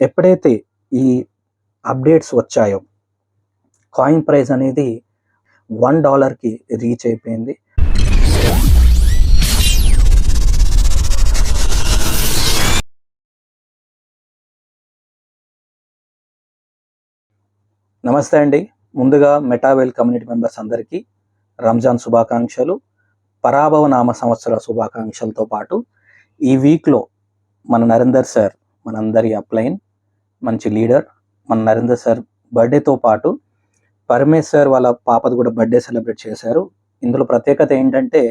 ఎప్పుడైతే ఈ అప్డేట్స్ వచ్చాయో కాయిన్ ప్రైస్ అనేది $1కి రీచ్ అయిపోయింది. నమస్తే అండి. ముందుగా మెటావేల్ కమ్యూనిటీ మెంబర్స్ అందరికీ రంజాన్ శుభాకాంక్షలు, పరాభవ నామ సంవత్సర శుభాకాంక్షలతో పాటు ఈ వీక్లో మన నరేందర్ సార్ మనందరి అప్లైన్ మంచి లీడర్. మన నరేందర్ సార్ బర్త్డేతో పాటు పరమేశ్ సార్ వాళ్ళ పాపది కూడా బర్త్డే సెలబ్రేట్ చేశారు. ఇందులో ప్రత్యేకత ఏంటంటే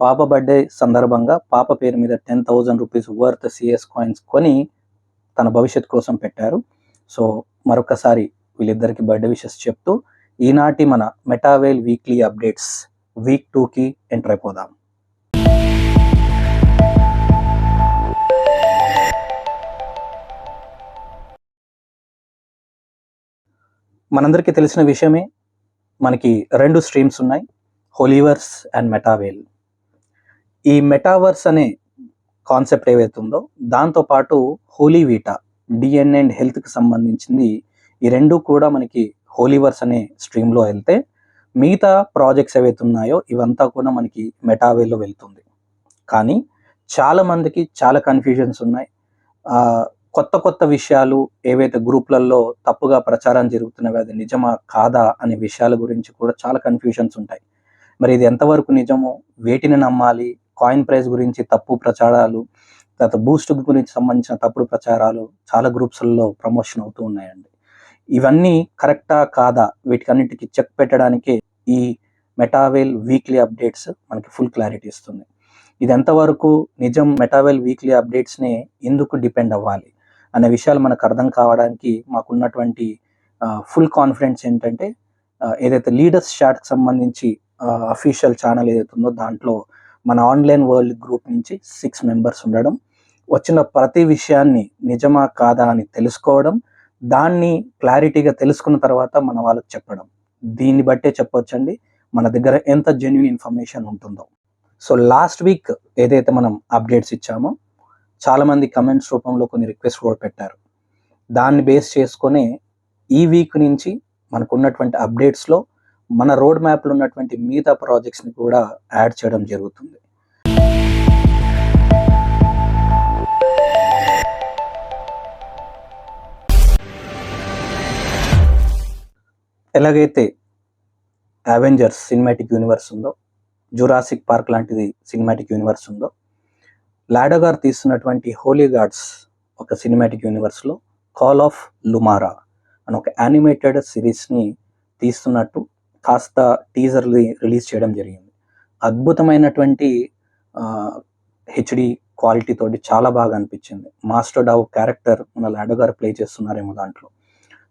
పాప బర్త్డే సందర్భంగా పాప పేరు మీద 10,000 రూపీస్ వర్త్ సిఎస్ కాయిన్స్ కొని తన భవిష్యత్ కోసం పెట్టారు. సో మరొకసారి వీళ్ళిద్దరికి బర్త్డే విషెస్ చెప్తూ ఈనాటి మన మెటావేల్ వీక్లీ అప్డేట్స్ వీక్ 2కి ఎంటర్ అయిపోదాం. మనందరికీ తెలిసిన విషయమే, మనకి 2 స్ట్రీమ్స్ ఉన్నాయి, హోలీవర్స్ అండ్ మెటావేల్. ఈ మెటావర్స్ అనే కాన్సెప్ట్ ఏవైతే ఉందో దాంతోపాటు హోలీవీటా డిఎన్ఏ అండ్ హెల్త్కి సంబంధించింది, ఈ రెండు కూడా మనకి హోలీవర్స్ అనే స్ట్రీమ్లో వెళ్తే మిగతా ప్రాజెక్ట్స్ ఏవైతే ఉన్నాయో ఇవంతా కూడా మనకి మెటావేల్లో వెళ్తుంది. కానీ చాలామందికి చాలా కన్ఫ్యూజన్స్ ఉన్నాయి. కొత్త కొత్త విషయాలు ఏవైతే గ్రూప్లలో తప్పుగా ప్రచారం జరుగుతున్నవి అది నిజమా కాదా అనే విషయాల గురించి కూడా చాలా కన్ఫ్యూజన్స్ ఉంటాయి. మరి ఇది ఎంతవరకు నిజమో, వేటిని నమ్మాలి, కాయిన్ ప్రైస్ గురించి తప్పు ప్రచారాలు, తర్వాత బూస్ట్ గురించి సంబంధించిన తప్పుడు ప్రచారాలు చాలా గ్రూప్స్లలో ప్రమోషన్ అవుతూ ఉన్నాయండి. ఇవన్నీ కరెక్టా కాదా, వీటికన్నిటికీ చెక్ పెట్టడానికే ఈ మెటావేల్ వీక్లీ అప్డేట్స్ మనకి ఫుల్ క్లారిటీ ఇస్తుంది. ఇది ఎంతవరకు నిజం, మెటావేల్ వీక్లీ అప్డేట్స్ని ఎందుకు డిపెండ్ అవ్వాలి అనే విషయాలు మనకు అర్థం కావడానికి మాకున్నటువంటి ఫుల్ కాన్ఫిడెన్స్ ఏంటంటే, ఏదైతే లీడర్స్ చాట్కి సంబంధించి అఫీషియల్ ఛానల్ ఏదైతే ఉందో దాంట్లో మన ఆన్లైన్ వరల్డ్ గ్రూప్ నుంచి 6 మెంబర్స్ ఉండడం, వచ్చిన ప్రతి విషయాన్ని నిజమా కాదా అని తెలుసుకోవడం, దాన్ని క్లారిటీగా తెలుసుకున్న తర్వాత మన వాళ్ళకి చెప్పడం, దీన్ని బట్టే చెప్పొచ్చండి మన దగ్గర ఎంత జెన్యూన్ ఇన్ఫర్మేషన్ ఉంటుందో. సో లాస్ట్ వీక్ ఏదైతే మనం అప్డేట్స్ ఇచ్చామో చాలామంది కమెంట్స్ రూపంలో కొన్ని రిక్వెస్ట్ కూడా పెట్టారు. దాన్ని బేస్ చేసుకొని ఈ వీక్ నుంచి మనకు ఉన్నటువంటి అప్డేట్స్లో మన రోడ్ మ్యాప్లో ఉన్నటువంటి మిగతా ప్రాజెక్ట్స్ని కూడా యాడ్ చేయడం జరుగుతుంది. ఎలాగైతే అవెంజర్స్ సినిమాటిక్ యూనివర్స్ ఉందో, జురాసిక్ పార్క్ లాంటిది సినిమాటిక్ యూనివర్స్ ఉందో, లాడో గారు తీస్తున్నటువంటి హోలీ గాడ్స్ ఒక సినిమాటిక్ యూనివర్స్లో కాల్ ఆఫ్ లుమారా అని ఒక యానిమేటెడ్ సిరీస్ని తీస్తున్నట్టు కాస్త టీజర్ని రిలీజ్ చేయడం జరిగింది. అద్భుతమైనటువంటి హెచ్డి క్వాలిటీతోటి చాలా బాగా అనిపించింది. మాస్టర్ డావ్ క్యారెక్టర్ మన లాడో గారు ప్లే చేస్తున్నారేమో దాంట్లో.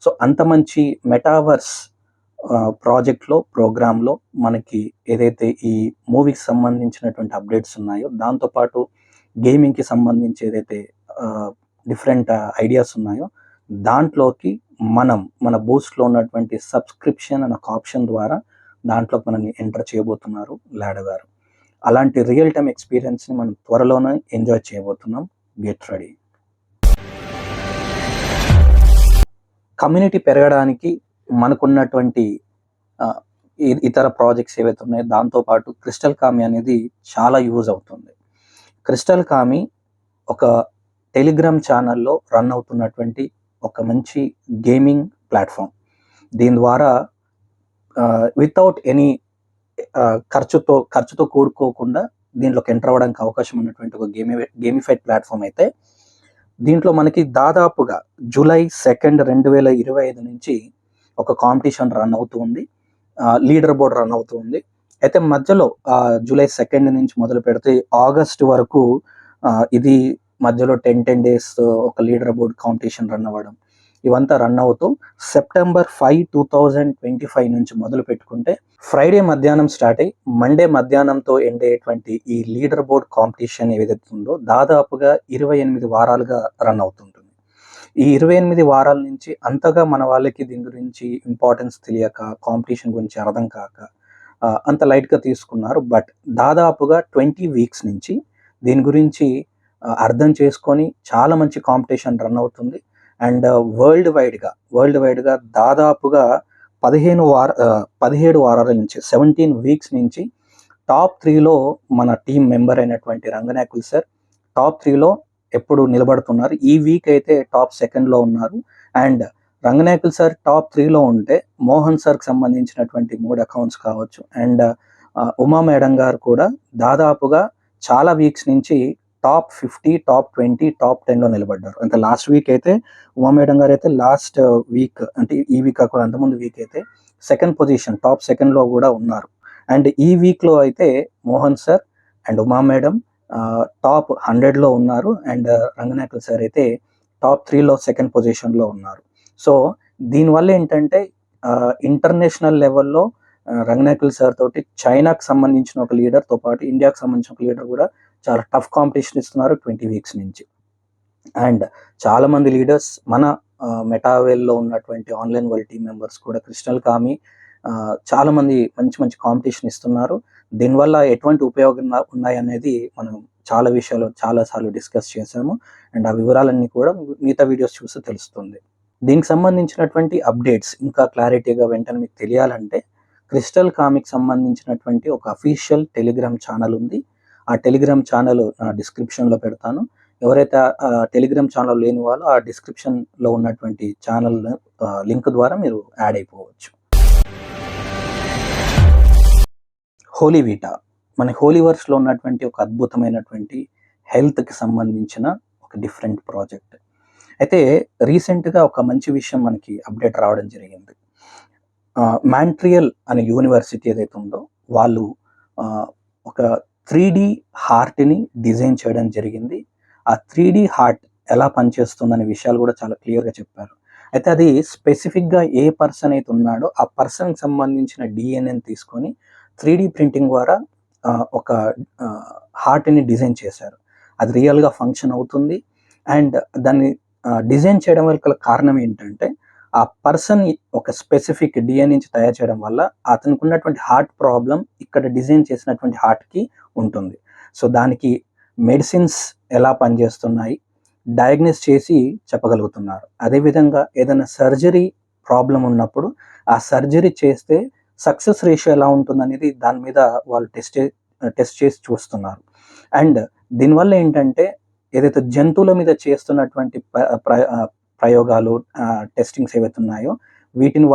సో అంత మంచి మెటావర్స్ ప్రాజెక్ట్లో ప్రోగ్రాంలో మనకి ఏదైతే ఈ మూవీకి సంబంధించినటువంటి అప్డేట్స్ ఉన్నాయో, దాంతోపాటు గేమింగ్కి సంబంధించి ఏదైతే డిఫరెంట్ ఐడియాస్ ఉన్నాయో దాంట్లోకి మన బూస్ట్లో ఉన్నటువంటి సబ్స్క్రిప్షన్ అనే ఒక ఆప్షన్ ద్వారా దాంట్లో మనల్ని ఎంటర్ చేయబోతున్నారు లాడో గారు. అలాంటి రియల్ టైమ్ ఎక్స్పీరియన్స్ని మనం త్వరలోనే ఎంజాయ్ చేయబోతున్నాం. Get ready. కమ్యూనిటీ పెరగడానికి మనకున్నటువంటి ఇతర ప్రాజెక్ట్స్ ఏవైతే ఉన్నాయో దాంతోపాటు క్రిస్టల్ కామీ అనేది చాలా యూజ్ అవుతుంది. క్రిస్టల్ కామీ ఒక టెలిగ్రామ్ ఛానల్లో రన్ అవుతున్నటువంటి ఒక మంచి గేమింగ్ ప్లాట్ఫామ్. దీని ద్వారా వితౌట్ ఎనీ ఖర్చుతో కూడుకోకుండా దీంట్లోకి ఎంటర్ అవ్వడానికి అవకాశం ఉన్నటువంటి ఒక గేమిఫైడ్ ప్లాట్ఫామ్ అయితే, దీంట్లో మనకి దాదాపుగా జూలై 2, 2025 నుంచి ఒక కాంపిటీషన్ రన్ అవుతుంది, లీడర్ బోర్డ్ రన్ అవుతుంది. అయితే మధ్యలో జూలై 2 నుంచి మొదలు పెడితే ఆగస్ట్ వరకు ఇది మధ్యలో 10 days ఒక లీడర్ బోర్డ్ కాంపిటీషన్ రన్ అవ్వడం, ఇవంతా రన్ అవుతూ సెప్టెంబర్ 5, 2025 నుంచి మొదలు పెట్టుకుంటే ఫ్రైడే మధ్యాహ్నం స్టార్ట్ అయ్యి మండే మధ్యాహ్నంతో ఎండ్ అయ్యేటువంటి ఈ లీడర్ బోర్డ్ కాంపిటీషన్ ఏదైతే ఉందో దాదాపుగా 28 వారాలుగా రన్ అవుతుంటుంది. ఈ 28 వారాల నుంచి అంతగా మన వాళ్ళకి దీని గురించి ఇంపార్టెన్స్ తెలియక, కాంపిటీషన్ గురించి అర్థం కాక అంత లైట్గా తీసుకున్నారు. బట్ దాదాపుగా 20 weeks నుంచి దీని గురించి అర్థం చేసుకొని చాలా మంచి కాంపిటీషన్ రన్ అవుతుంది. అండ్ వరల్డ్ వైడ్గా దాదాపుగా 17 వారాల నుంచి 17 వీక్స్ నుంచి టాప్ 3లో మన టీం మెంబర్ అయినటువంటి రంగనాయకులు సార్ టాప్ 3లో ఎప్పుడు నిలబడుతున్నారు. ఈ వీక్ అయితే టాప్ 2లో ఉన్నారు. అండ్ రంగనాయకులు సార్ టాప్ 3లో ఉంటే మోహన్ సార్కి సంబంధించినటువంటి 3 అకౌంట్స్ కావచ్చు అండ్ ఉమా మేడం గారు కూడా దాదాపుగా చాలా వీక్స్ నుంచి టాప్ 50, టాప్ 20, టాప్ 10లో నిలబడ్డారు. అంటే లాస్ట్ వీక్ అయితే ఉమా మేడం గారు అయితే లాస్ట్ వీక్ అంటే ఈ వీక్ కాకుండా అంతకుముందు వీక్ అయితే సెకండ్ పొజిషన్ టాప్ 2లో కూడా ఉన్నారు. అండ్ ఈ వీక్లో అయితే Mohan sir and Uma madam top 100లో ఉన్నారు. అండ్ రంగనాయకులు సార్ అయితే టాప్ 3లో సెకండ్ పొజిషన్లో ఉన్నారు. సో దీనివల్ల ఏంటంటే ఇంటర్నేషనల్ లెవెల్లో రంగనాయకులు సార్ తోటి చైనాకి సంబంధించిన ఒక లీడర్తో పాటు ఇండియాకి సంబంధించిన ఒక లీడర్ కూడా చాలా టఫ్ కాంపిటీషన్ ఇస్తున్నారు 20 వీక్స్ నుంచి. అండ్ చాలామంది లీడర్స్ మన మెటావేల్లో ఉన్నటువంటి ఆన్లైన్ వరల్డ్ టీమ్ మెంబర్స్ కూడా కృష్ణల్ కామి చాలామంది మంచి కాంపిటీషన్ ఇస్తున్నారు. దీనివల్ల ఎటువంటి ఉపయోగం ఉన్నాయనేది మనం చాలా విషయాలు చాలాసార్లు డిస్కస్ చేశాము. అండ్ ఆ వివరాలన్నీ కూడా మిగతా వీడియోస్ చూస్తే తెలుస్తుంది. దీనికి సంబంధించినటువంటి అప్డేట్స్ ఇంకా క్లారిటీగా వెంటనే మీకు తెలియాలంటే క్రిస్టల్ కామిక్ సంబంధించినటువంటి ఒక అఫీషియల్ టెలిగ్రామ్ ఛానల్ ఉంది. ఆ టెలిగ్రామ్ ఛానల్ నా డిస్క్రిప్షన్లో పెడతాను. ఎవరైతే టెలిగ్రామ్ ఛానల్ లేని వాళ్ళు ఆ డిస్క్రిప్షన్లో ఉన్నటువంటి ఛానల్ లింక్ ద్వారా మీరు యాడ్ అయిపోవచ్చు. హోలీవీటా మన హోలీవర్స్లో ఉన్నటువంటి ఒక అద్భుతమైనటువంటి హెల్త్కి సంబంధించిన ఒక డిఫరెంట్ ప్రాజెక్ట్. అయితే రీసెంట్గా ఒక మంచి విషయం మనకి అప్డేట్ రావడం జరిగింది. మాంట్రియల్ అనే యూనివర్సిటీ ఏదైతే ఉందో వాళ్ళు ఒక 3D హార్ట్ని డిజైన్ చేయడం జరిగింది. ఆ 3D హార్ట్ ఎలా పనిచేస్తుందనే విషయాలు కూడా చాలా క్లియర్గా చెప్పారు. అయితే అది స్పెసిఫిక్గా ఏ పర్సన్ అయితే ఉన్నాడో ఆ పర్సన్కి సంబంధించిన డిఎన్ఏని తీసుకొని 3D ప్రింటింగ్ ద్వారా ఒక హార్ట్ని డిజైన్ చేశారు. అది రియల్గా ఫంక్షన్ అవుతుంది. అండ్ దాన్ని డిజైన్ చేయడం వల్ల కారణం ఏంటంటే ఆ పర్సన్ ఒక స్పెసిఫిక్ డిఎన్ఏ నుంచి తయారు చేయడం వల్ల అతనికి ఉన్నటువంటి హార్ట్ ప్రాబ్లం ఇక్కడ డిజైన్ చేసినటువంటి హార్ట్కి ఉంటుంది. సో దానికి మెడిసిన్స్ ఎలా పనిచేస్తున్నాయి డయాగ్నోస్ చేసి చెప్పగలుగుతున్నారు. అదేవిధంగా ఏదైనా సర్జరీ ప్రాబ్లం ఉన్నప్పుడు ఆ సర్జరీ చేస్తే సక్సెస్ రేషియో ఎలా ఉంటుందనేది దాని మీద వాళ్ళు టెస్ట్ చేసి చూస్తున్నారు. అండ్ దీనివల్ల ఏంటంటే ఏదైతే జంతువుల మీద చేస్తున్నటువంటి ప్రయోగాలు టెస్టింగ్స్ ఏవైతే ఉన్నాయో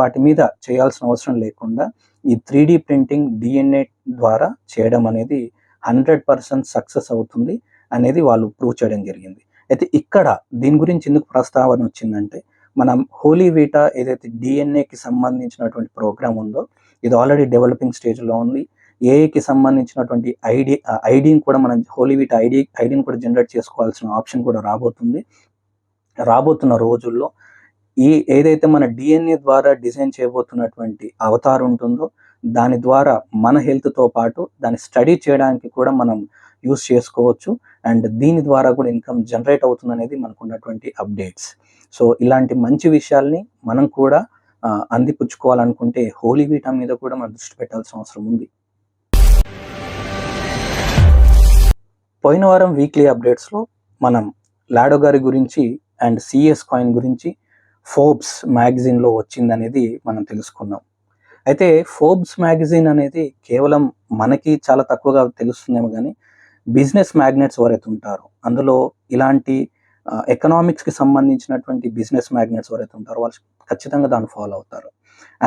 వాటి మీద చేయాల్సిన అవసరం లేకుండా ఈ 3D ప్రింటింగ్ డిఎన్ఏ ద్వారా చేయడం అనేది 100% సక్సెస్ అవుతుంది అనేది వాళ్ళు ప్రూవ్ చేయడం జరిగింది. అయితే ఇక్కడ దీని గురించి ఎందుకు ప్రస్తావన వచ్చిందంటే మనం హోలీవీటా ఏదైతే డిఎన్ఏకి సంబంధించినటువంటి ప్రోగ్రామ్ ఉందో ఇది ఆల్రెడీ డెవలపింగ్ స్టేజ్లో ఉంది. ఏఐకి సంబంధించినటువంటి ఐడిని కూడా మనం హోలీవీటా ఐడిని కూడా జనరేట్ చేసుకోవాల్సిన ఆప్షన్ కూడా రాబోతున్న రోజుల్లో ఏదైతే మన డిఎన్ఏ ద్వారా డిజైన్ చేయబోతున్నటువంటి అవతారం ఉంటుందో దాని ద్వారా మన హెల్త్తో పాటు దాన్ని స్టడీ చేయడానికి కూడా మనం యూస్ చేసుకోవచ్చు. అండ్ దీని ద్వారా కూడా ఇన్కమ్ జనరేట్ అవుతుంది అనేది మనకు ఉన్నటువంటి అప్డేట్స్. సో ఇలాంటి మంచి విషయాల్ని మనం కూడా అందిపుచ్చుకోవాలనుకుంటే హోలీవీటా మీద కూడా మనం దృష్టి పెట్టాల్సిన అవసరం ఉంది. పోయిన వారం వీక్లీ అప్డేట్స్లో మనం లాడో గారి గురించి అండ్ సిఎస్ కాయిన్ గురించి ఫోర్బ్స్ మ్యాగజైన్లో వచ్చిందనేది మనం తెలుసుకున్నాం. అయితే ఫోర్బ్స్ మ్యాగజైన్ అనేది కేవలం మనకి చాలా తక్కువగా తెలుస్తుందేమో కానీ బిజినెస్ మ్యాగ్నెట్స్ ఎవరైతే ఉంటారో అందులో ఇలాంటి ఎకనామిక్స్కి సంబంధించినటువంటి బిజినెస్ మ్యాగ్నెట్స్ ఎవరైతే ఉంటారో వాళ్ళు ఖచ్చితంగా దాన్ని ఫాలో అవుతారు.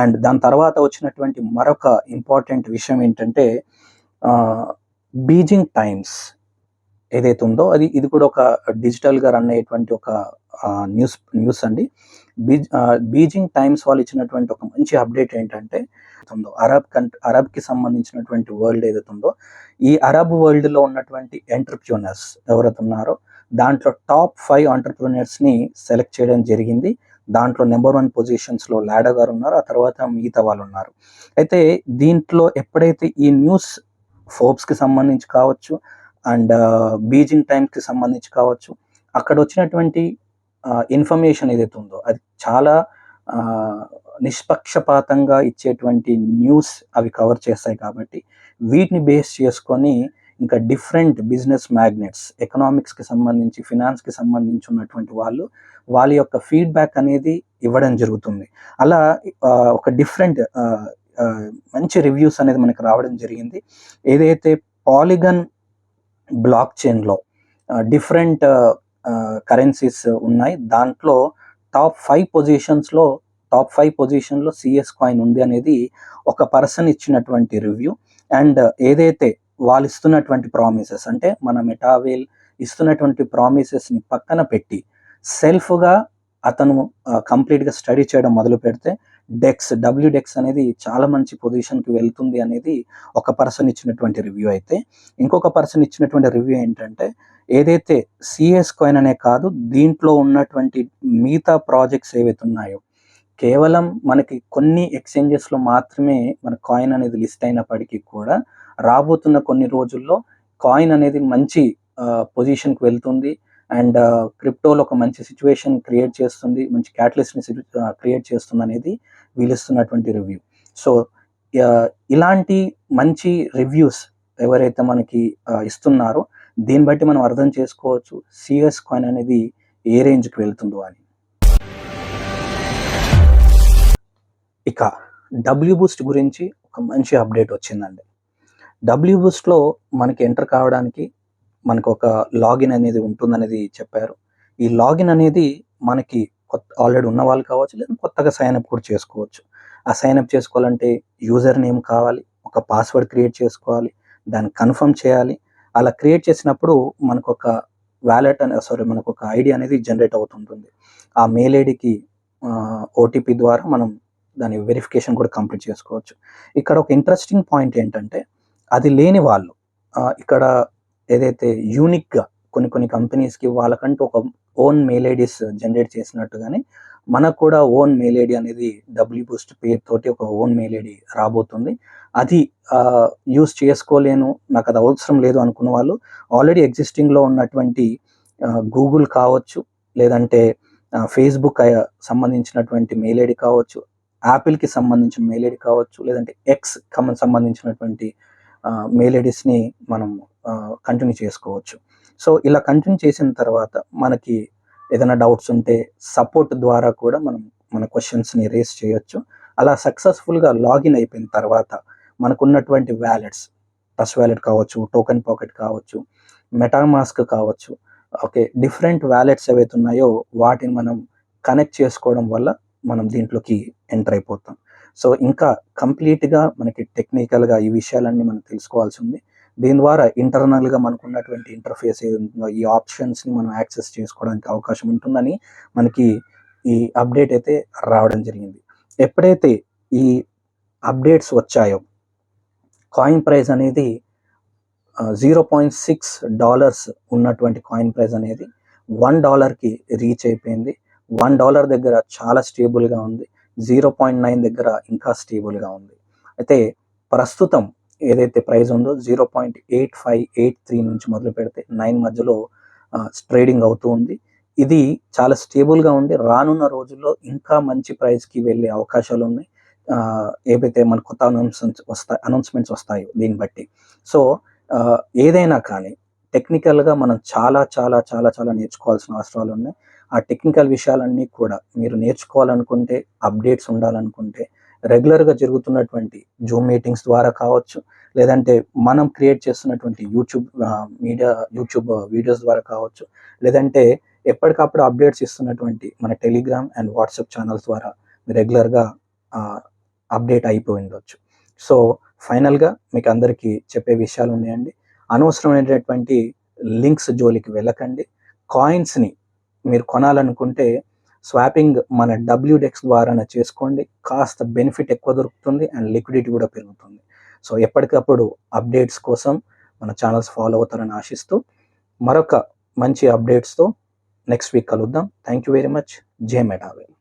అండ్ దాని తర్వాత వచ్చినటువంటి మరొక ఇంపార్టెంట్ విషయం ఏంటంటే బీజింగ్ టైమ్స్ ఏదైతే ఉందో ఇది కూడా ఒక డిజిటల్గా రన్ అయ్యేటువంటి ఒక న్యూస్ అండి. బీజింగ్ టైమ్స్ వాళ్ళు ఇచ్చినటువంటి ఒక మంచి అప్డేట్ ఏంటంటే అరబ్కి సంబంధించినటువంటి వరల్డ్ ఏదైతే ఉందో ఈ అరబ్ వరల్డ్లో ఉన్నటువంటి ఎంటర్ప్రెన్యూర్స్ ఎవరైతే ఉన్నారో దాంట్లో టాప్ 5 ఎంటర్ప్రెన్యూర్స్ని సెలెక్ట్ చేయడం జరిగింది. దాంట్లో నెంబర్ 1 పొజిషన్స్లో లాడో గారు ఉన్నారు, ఆ తర్వాత మిగతా వాళ్ళు ఉన్నారు. అయితే దీంట్లో ఎప్పుడైతే ఈ న్యూస్ ఫోర్బ్స్కి సంబంధించి కావచ్చు అండ్ బీజింగ్ టైమ్స్కి సంబంధించి కావచ్చు అక్కడ వచ్చినటువంటి ఇన్ఫర్మేషన్ ఏదైతే ఉందో అది చాలా నిష్పక్షపాతంగా ఇచ్చేటువంటి న్యూస్ అవి కవర్ చేస్తాయి. కాబట్టి వీటిని బేస్ చేసుకొని ఇంకా డిఫరెంట్ బిజినెస్ మ్యాగ్నెట్స్, ఎకనామిక్స్కి సంబంధించి, ఫినాన్స్కి సంబంధించి ఉన్నటువంటి వాళ్ళు వాళ్ళ యొక్క ఫీడ్బ్యాక్ అనేది ఇవ్వడం జరుగుతుంది. అలా ఒక డిఫరెంట్ మంచి రివ్యూస్ అనేది మనకు రావడం జరిగింది. ఏదైతే పాలిగన్ బ్లాక్ చైన్లో డిఫరెంట్ కరెన్సీస్ ఉన్నాయి, దాంట్లో టాప్ 5 పొజిషన్లో సిఎస్ కాయిన్ ఉంది అనేది ఒక పర్సన్ ఇచ్చినటువంటి రివ్యూ. అండ్ ఏదైతే వాళ్ళు ఇస్తున్నటువంటి ప్రామిసెస్, అంటే మన మెటావేల్ ఇస్తున్నటువంటి ప్రామిసెస్ని పక్కన పెట్టి సెల్ఫ్గా అతను కంప్లీట్గా స్టడీ చేయడం మొదలు పెడితే డబ్ల్యూడెక్స్ అనేది చాలా మంచి పొజిషన్కి వెళ్తుంది అనేది ఒక పర్సన్ ఇచ్చినటువంటి రివ్యూ. అయితే ఇంకొక పర్సన్ ఇచ్చినటువంటి రివ్యూ ఏంటంటే, ఏదైతే సిఎస్ కాయిన్ అనే కాదు, దీంట్లో ఉన్నటువంటి మిగతా ప్రాజెక్ట్స్ ఏవైతే ఉన్నాయో, కేవలం మనకి కొన్ని ఎక్స్చేంజెస్లో మాత్రమే మన కాయిన్ అనేది లిస్ట్ అయినప్పటికీ కూడా రాబోతున్న కొన్ని రోజుల్లో కాయిన్ అనేది మంచి పొజిషన్కి వెళ్తుంది. అండ్ క్రిప్టోలో ఒక మంచి సిచ్యువేషన్ క్రియేట్ చేస్తుంది, మంచి క్యాటలిస్ట్ని క్రియేట్ చేస్తుంది అనేది వీళ్ళు ఇస్తున్నటువంటి రివ్యూ. సో ఇలాంటి మంచి రివ్యూస్ ఎవరైతే మనకి ఇస్తున్నారో దీన్ని బట్టి మనం అర్థం చేసుకోవచ్చు సిఎస్ కాయిన్ అనేది ఏ రేంజ్కి వెళ్తుందో అని. ఇక డబ్ల్యూ బూస్ట్ గురించి ఒక మంచి అప్డేట్ వచ్చిందండి. డబ్ల్యూ బూస్ట్లో మనకి ఎంటర్ కావడానికి మనకు ఒక లాగిన్ అనేది ఉంటుందనేది చెప్పారు. ఈ లాగిన్ అనేది మనకి ఆల్రెడీ ఉన్న వాళ్ళు కావచ్చు, లేదా కొత్తగా సైన్అప్ కూడా చేసుకోవచ్చు. ఆ సైన్అప్ చేసుకోవాలంటే యూజర్ నేమ్ కావాలి, ఒక పాస్వర్డ్ క్రియేట్ చేసుకోవాలి, దాన్ని కన్ఫర్మ్ చేయాలి. అలా క్రియేట్ చేసినప్పుడు మనకు ఒక మనకు ఒక ఐడి అనేది జనరేట్ అవుతుంటుంది. ఆ మెయిల్ ఐడికి ఓటీపీ ద్వారా మనం దాని వెరిఫికేషన్ కూడా కంప్లీట్ చేసుకోవచ్చు. ఇక్కడ ఒక ఇంట్రెస్టింగ్ పాయింట్ ఏంటంటే, అది లేని వాళ్ళు ఇక్కడ ఏదైతే యూనిక్గా కొన్ని కంపెనీస్కి వాళ్ళకంటూ ఒక ఓన్ మెయిల్ ఐడీస్ జనరేట్ చేసినట్టుగానే మనకు కూడా ఓన్ మెయిల్ ఐడి అనేది డబ్ల్యూ బూస్ట్ పేరుతోటి ఒక ఓన్ మెయిల్ ఐడి రాబోతుంది. అది యూస్ చేసుకోలేను, నాకు అది అవసరం లేదు అనుకున్న వాళ్ళు ఆల్రెడీ ఎగ్జిస్టింగ్లో ఉన్నటువంటి గూగుల్ కావచ్చు, లేదంటే ఫేస్బుక్ సంబంధించినటువంటి మెయిల్ ఐడి కావచ్చు, యాపిల్కి సంబంధించిన మెయిల్ ఐడి కావచ్చు, లేదంటే ఎక్స్ సంబంధించినటువంటి మెయిల్ ఐడీస్ని మనం కంటిన్యూ చేసుకోవచ్చు. సో ఇలా కంటిన్యూ చేసిన తర్వాత మనకి ఏదైనా డౌట్స్ ఉంటే సపోర్ట్ ద్వారా కూడా మనం మన క్వశ్చన్స్ని రేస్ చేయొచ్చు. అలా సక్సెస్ఫుల్గా లాగిన్ అయిపోయిన తర్వాత మనకున్నటువంటి వ్యాలెట్స్, ట్రస్ట్ వ్యాలెట్ కావచ్చు, టోకెన్ పాకెట్ కావచ్చు, మెటామాస్క్ కావచ్చు, ఓకే, డిఫరెంట్ వ్యాలెట్స్ ఏవైతే ఉన్నాయో వాటిని మనం కనెక్ట్ చేసుకోవడం వల్ల మనం దీంట్లోకి ఎంటర్ అయిపోతాం. సో ఇంకా కంప్లీట్గా మనకి టెక్నికల్గా ఈ విషయాలన్నీ మనం తెలుసుకోవాల్సి ఉంది. దీని ద్వారా ఇంటర్నల్గా మనకు ఉన్నటువంటి ఇంటర్ఫేస్ ఏదో ఈ ఆప్షన్స్ని మనం యాక్సెస్ చేసుకోవడానికి అవకాశం ఉంటుందని మనకి ఈ అప్డేట్ అయితే రావడం జరిగింది. ఎప్పుడైతే ఈ అప్డేట్స్ వచ్చాయో కాయిన్ ప్రైస్ అనేది $0.6 ఉన్నటువంటి కాయిన్ ప్రైస్ అనేది $1కి రీచ్ అయిపోయింది. $1 దగ్గర చాలా స్టేబుల్గా ఉంది, 0.9 దగ్గర ఇంకా స్టేబుల్గా ఉంది. అయితే ప్రస్తుతం ఏదైతే ప్రైస్ ఉందో 0.8583 నుంచి మొదలు పెడితే 9 మధ్యలో ట్రేడింగ్ అవుతూ ఉంది. ఇది చాలా స్టేబుల్గా ఉంది. రానున్న రోజుల్లో ఇంకా మంచి ప్రైస్కి వెళ్ళే అవకాశాలు ఉన్నాయి. ఏవైతే మన కొత్త అనౌన్స్మెంట్స్ వస్తాయో దీన్ని బట్టి. సో ఏదైనా కానీ టెక్నికల్గా మనం చాలా చాలా చాలా చాలా నేర్చుకోవాల్సిన అవసరాలు ఉన్నాయి. ఆ టెక్నికల్ విషయాలన్నీ కూడా మీరు నేర్చుకోవాలనుకుంటే, అప్డేట్స్ ఉండాలనుకుంటే రెగ్యులర్గా జరుగుతున్నటువంటి జూమ్ మీటింగ్స్ ద్వారా కావచ్చు, లేదంటే మనం క్రియేట్ చేస్తున్నటువంటి యూట్యూబ్ వీడియోస్ ద్వారా కావచ్చు, లేదంటే ఎప్పటికప్పుడు అప్డేట్స్ ఇస్తున్నటువంటి మన టెలిగ్రామ్ అండ్ వాట్సాప్ ఛానల్స్ ద్వారా రెగ్యులర్గా అప్డేట్ అయిపోయి ఉండొచ్చు. సో ఫైనల్గా మీకు అందరికీ చెప్పే విషయాలు ఉన్నాయండి. అనవసరమైనటువంటి లింక్స్ జోలికి వెళ్ళకండి. కాయిన్స్ని మీరు కొనాలనుకుంటే స్వాపింగ్ మన డబ్ల్యూడెక్స్ ద్వారా చేసుకోండి. కాస్త బెనిఫిట్ ఎక్కువ దొరుకుతుంది అండ్ లిక్విడిటీ కూడా పెరుగుతుంది. సో ఎప్పటికప్పుడు అప్డేట్స్ కోసం మన ఛానల్స్ ఫాలో అవుతారని ఆశిస్తూ మరొక మంచి అప్డేట్స్తో నెక్స్ట్ వీక్ కలుద్దాం. Thank you very much. జై మెటావేల్.